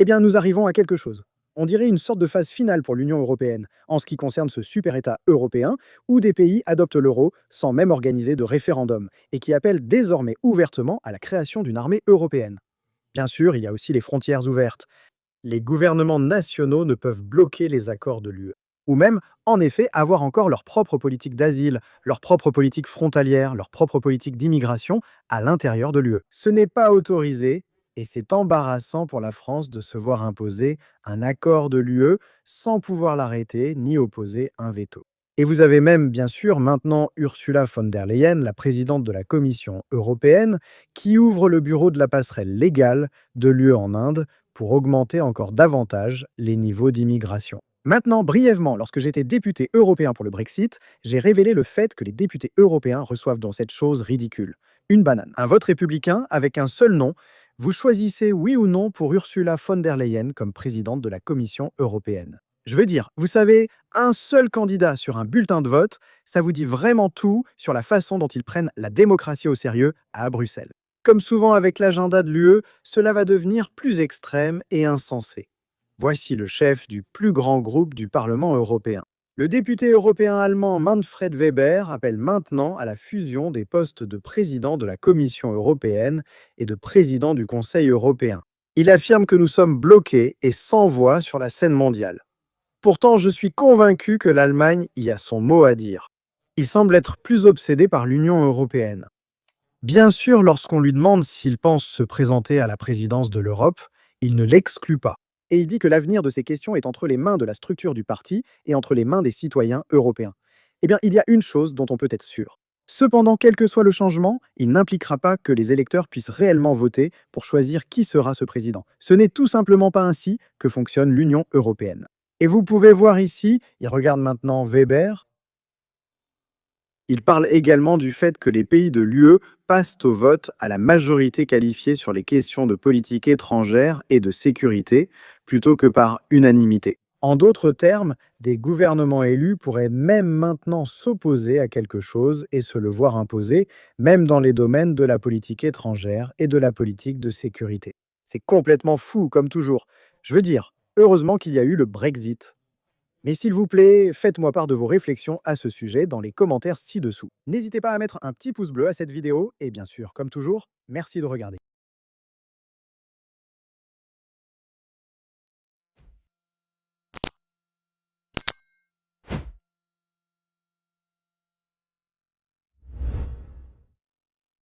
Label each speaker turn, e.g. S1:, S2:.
S1: Eh bien, nous arrivons à quelque chose. On dirait une sorte de phase finale pour l'Union européenne, en ce qui concerne ce super-État européen, où des pays adoptent l'euro sans même organiser de référendum, et qui appellent désormais ouvertement à la création d'une armée européenne. Bien sûr, il y a aussi les frontières ouvertes. Les gouvernements nationaux ne peuvent bloquer les accords de l'UE. Ou même, en effet, avoir encore leur propre politique d'asile, leur propre politique frontalière, leur propre politique d'immigration à l'intérieur de l'UE. Ce n'est pas autorisé et c'est embarrassant pour la France de se voir imposer un accord de l'UE sans pouvoir l'arrêter ni opposer un veto. Et vous avez même, bien sûr, maintenant Ursula von der Leyen, la présidente de la Commission européenne, qui ouvre le bureau de la passerelle légale de l'UE en Inde pour augmenter encore davantage les niveaux d'immigration. Maintenant, brièvement, lorsque j'étais député européen pour le Brexit, j'ai révélé le fait que les députés européens reçoivent dans cette chose ridicule. Une banane. Un vote républicain avec un seul nom. Vous choisissez oui ou non pour Ursula von der Leyen comme présidente de la Commission européenne. Je veux dire, vous savez, un seul candidat sur un bulletin de vote, ça vous dit vraiment tout sur la façon dont ils prennent la démocratie au sérieux à Bruxelles. Comme souvent avec l'agenda de l'UE, cela va devenir plus extrême et insensé. Voici le chef du plus grand groupe du Parlement européen. Le député européen allemand Manfred Weber appelle maintenant à la fusion des postes de président de la Commission européenne et de président du Conseil européen. Il affirme que nous sommes bloqués et sans voix sur la scène mondiale. Pourtant, je suis convaincu que l'Allemagne y a son mot à dire. Il semble être plus obsédé par l'Union européenne. Bien sûr, lorsqu'on lui demande s'il pense se présenter à la présidence de l'Europe, il ne l'exclut pas. Et il dit que l'avenir de ces questions est entre les mains de la structure du parti et entre les mains des citoyens européens. Eh bien, il y a une chose dont on peut être sûr. Cependant, quel que soit le changement, il n'impliquera pas que les électeurs puissent réellement voter pour choisir qui sera ce président. Ce n'est tout simplement pas ainsi que fonctionne l'Union européenne. Et vous pouvez voir ici, il regarde maintenant Weber. Il parle également du fait que les pays de l'UE passent au vote à la majorité qualifiée sur les questions de politique étrangère et de sécurité, plutôt que par unanimité. En d'autres termes, des gouvernements élus pourraient même maintenant s'opposer à quelque chose et se le voir imposer, même dans les domaines de la politique étrangère et de la politique de sécurité. C'est complètement fou, comme toujours. Je veux dire, heureusement qu'il y a eu le Brexit. Mais s'il vous plaît, faites-moi part de vos réflexions à ce sujet dans les commentaires ci-dessous. N'hésitez pas à mettre un petit pouce bleu à cette vidéo et bien sûr, comme toujours, merci de regarder.